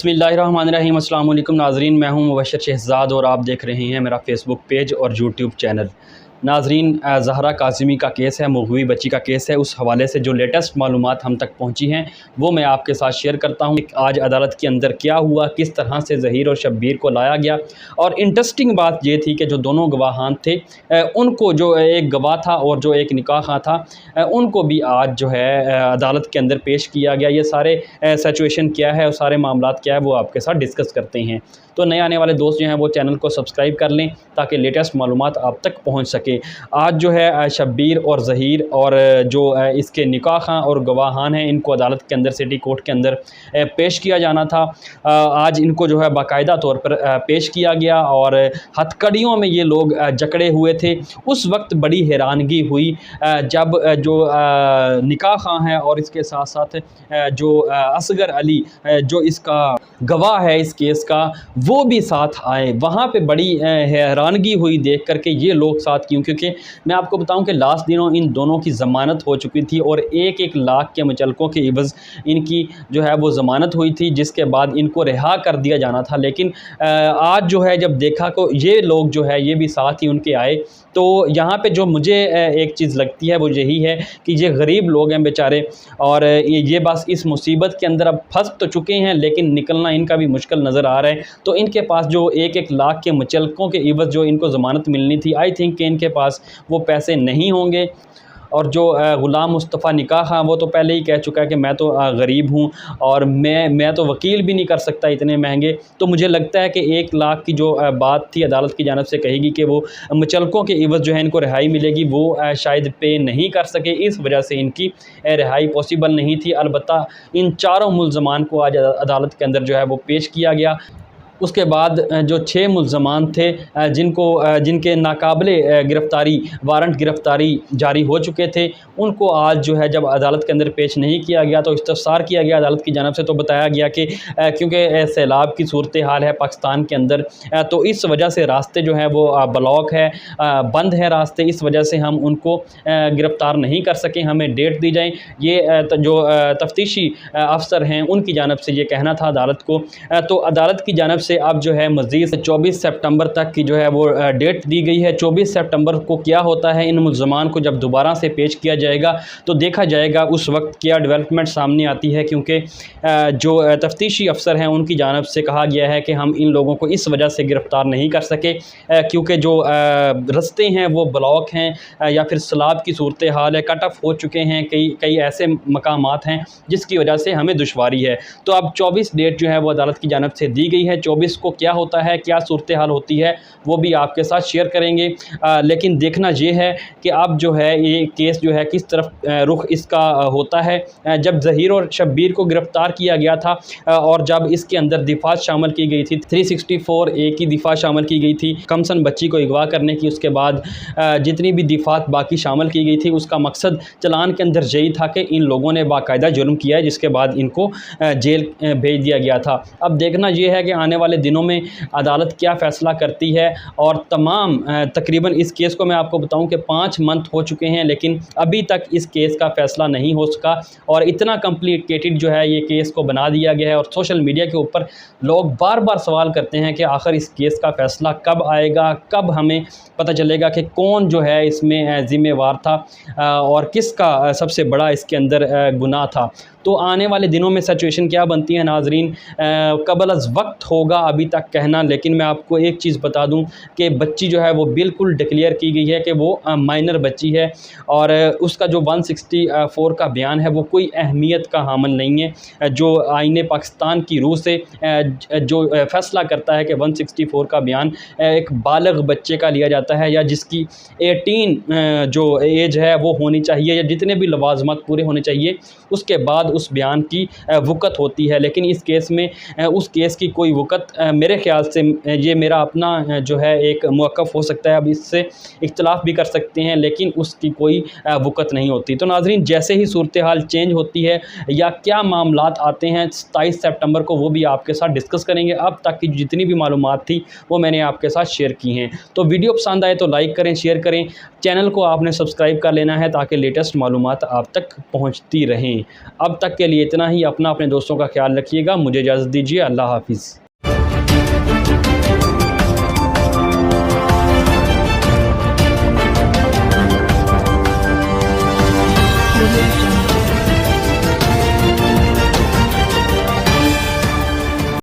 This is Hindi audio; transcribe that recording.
बिस्मिल्लाहिर्रहमानिर्रहीम। अस्सलाम वालेकुम नाज़रीन, मैं हूं मुबशर शहज़ाद और आप देख रहे हैं मेरा फ़ेसबुक पेज और यूट्यूब चैनल। नाज़रीन, ज़हरा काज़मी का केस है, मग़वी बच्ची का केस है। उस हवाले से जो लेटेस्ट मालूमात हम तक पहुंची हैं वो मैं आपके साथ शेयर करता हूं। आज अदालत के अंदर क्या हुआ, किस तरह से ज़हीर और शब्बीर को लाया गया, और इंटरेस्टिंग बात ये थी कि जो दोनों गवाहान थे उनको, जो एक गवाह था और जो एक निकाह खां था, उनको भी आज जो है अदालत के अंदर पेश किया गया। ये सारे सिचुएशन क्या है और सारे मामलात क्या है वो आपके साथ डिस्कस करते हैं। तो नए आने वाले दोस्त जो हैं वो चैनल को सब्सक्राइब कर लें ताकि लेटेस्ट मालूमात आप तक पहुंच सके। आज जो है शब्बीर और ज़हीर और जो इसके निकाह खां और गवाहान हैं, इनको अदालत के अंदर सिटी कोर्ट के अंदर पेश किया जाना था। आज इनको जो है बाकायदा तौर पर पेश किया गया और हथकड़ियों में ये लोग जकड़े हुए थे। उस वक्त बड़ी हैरानगी हुई जब जो निकाह खां है और इसके साथ साथ जो असगर अली जो इसका गवाह है इस केस का, वो भी साथ आए। वहाँ पे बड़ी हैरानगी हुई देख करके ये लोग साथ क्यों, क्योंकि मैं आपको बताऊं कि लास्ट दिनों इन दोनों की ज़मानत हो चुकी थी और 1-1 लाख के मुचलकों के इवज़ इनकी जो है वो ज़मानत हुई थी, जिसके बाद इनको रिहा कर दिया जाना था। लेकिन आज जो है जब देखा को ये लोग जो है ये भी साथ ही उनके आए, तो यहाँ पे जो मुझे एक चीज़ लगती है वो यही है कि ये गरीब लोग हैं बेचारे, और ये बस इस मुसीबत के अंदर अब फंस तो चुके हैं लेकिन निकलना इनका भी मुश्किल नज़र आ रहा है। तो इनके पास जो 1-1 लाख के मुचलकों के इवज़ जो इनको ज़मानत मिलनी थी, आई थिंक कि इनके पास वो पैसे नहीं होंगे। और जो ग़ुलाम मुस्तफ़ा निकाह खां, वो तो पहले ही कह चुका है कि मैं तो गरीब हूँ और मैं तो वकील भी नहीं कर सकता इतने महंगे। तो मुझे लगता है कि 1 लाख की जो बात थी अदालत की जानिब से कहेगी कि वो मुचलकों के इवज़ जो है इनको रिहाई मिलेगी, वो शायद पे नहीं कर सके। इस वजह से इनकी रिहाई पॉसिबल नहीं थी। अलबत्ता इन चारों मुल्ज़मान को आज अदालत के अंदर जो है वो पेश किया गया। उसके बाद जो 6 मुल्ज़मान थे जिनके नाकाबिले गिरफ़्तारी वारंट गिरफ़्तारी जारी हो चुके थे, उनको आज जो है जब अदालत के अंदर पेश नहीं किया गया तो इस्तफ़सार किया गया अदालत की जानिब से। तो बताया गया कि क्योंकि सैलाब की सूरत हाल है पाकिस्तान के अंदर, तो इस वजह से रास्ते जो हैं वो ब्लॉक है, बंद है रास्ते, इस वजह से हम उनको गिरफ़्तार नहीं कर सकें, हमें डेट दी जाए। ये जो तफ्तीशी अफसर हैं उनकी जानिब से ये कहना था अदालत को। तो अदालत की जानिब से अब जो है मज़ीद 24 सितंबर तक की जो है वो डेट दी गई है। 24 सितंबर को क्या होता है, इन मुल्ज़मान को जब दोबारा से पेश किया जाएगा तो देखा जाएगा उस वक्त क्या डेवलपमेंट सामने आती है, क्योंकि जो तफ्तीशी अफसर हैं उनकी जानिब से कहा गया है कि हम इन लोगों को इस वजह से गिरफ़्तार नहीं कर सके क्योंकि जो रस्ते हैं वो ब्लॉक हैं या फिर सैलाब की सूरत हाल है, कट ऑफ हो चुके हैं, कई ऐसे मकामात हैं जिसकी वजह से हमें दुश्वारी है। तो अब 24 डेट जो है वो अदालत की जानिब से दी गई है। 24 को क्या होता है, क्या सूरत हाल होती है, वो भी आपके साथ शेयर करेंगे। लेकिन देखना ये है कि अब जो है ये केस जो है किस तरफ रुख इसका होता है। जब ज़हीर और शब्बीर को गिरफ़्तार किया गया था और जब इसके अंदर दिफात शामिल की गई थी, 364A की दिफा शामिल की गई थी कमसन बच्ची को अगवा करने की, उसके बाद जितनी भी दिफात बाकी शामिल की गई थी, उसका मकसद चलान के अंदर यही था कि इन लोगों ने बाकायदा जुर्म किया है, जिसके बाद इनको जेल भेज दिया गया था। अब देखना यह है कि आने वाले दिनों में अदालत क्या फ़ैसला करती है। और तमाम तकरीबन इस केस को मैं आपको बताऊं कि 5 मंथ हो चुके हैं लेकिन अभी तक इस केस का फ़ैसला नहीं हो सका और इतना कॉम्प्लिकेटेड जो है ये केस को बना दिया गया है। और सोशल मीडिया के ऊपर लोग बार बार सवाल करते हैं कि आखिर इस केस का फ़ैसला कब आएगा, कब हमें पता चलेगा कि कौन जो है इसमें ज़िम्मेवार था और किसका सबसे बड़ा इसके अंदर गुनाह था। तो आने वाले दिनों में सिचुएशन क्या बनती है नाजरीन, कबल अज़ वक्त होगा अभी तक कहना। लेकिन मैं आपको एक चीज़ बता दूं कि बच्ची जो है वो बिल्कुल डिक्लेयर की गई है कि वो माइनर बच्ची है और उसका जो 164 का बयान है वो कोई अहमियत का हामिल नहीं है। जो आईने पाकिस्तान की रूह से जो फ़ैसला करता है कि 164 का बयान एक बालिग़ बच्चे का लिया जाता है या जिसकी 18 जो एज है वो होनी चाहिए या जितने भी लवाज़मात पूरे होने चाहिए, उसके बाद उस बयान की वक़्त होती है। लेकिन इस केस में उस केस की कोई वक़्त मेरे ख़्याल से, ये मेरा अपना जो है एक मौक़िफ़ हो सकता है, अब इससे इख्तिलाफ़ भी कर सकते हैं, लेकिन उसकी कोई वक़्त नहीं होती। तो नाज़रीन, जैसे ही सूरत हाल चेंज होती है या क्या मामलात आते हैं 27 सितंबर को, वो भी आपके साथ डिस्कस करेंगे। अब तक की जितनी भी मालूमात थी वो मैंने आपके साथ शेयर की हैं। तो वीडियो पसंद आए तो लाइक करें, शेयर करें, चैनल को आपने सब्सक्राइब कर लेना है ताकि लेटेस्ट मालूमात आप तक पहुँचती रहें। अब वक्त तक के लिए इतना ही। अपने दोस्तों का ख्याल रखिएगा। मुझे इजाज़त दीजिए। अल्लाह हाफिज़।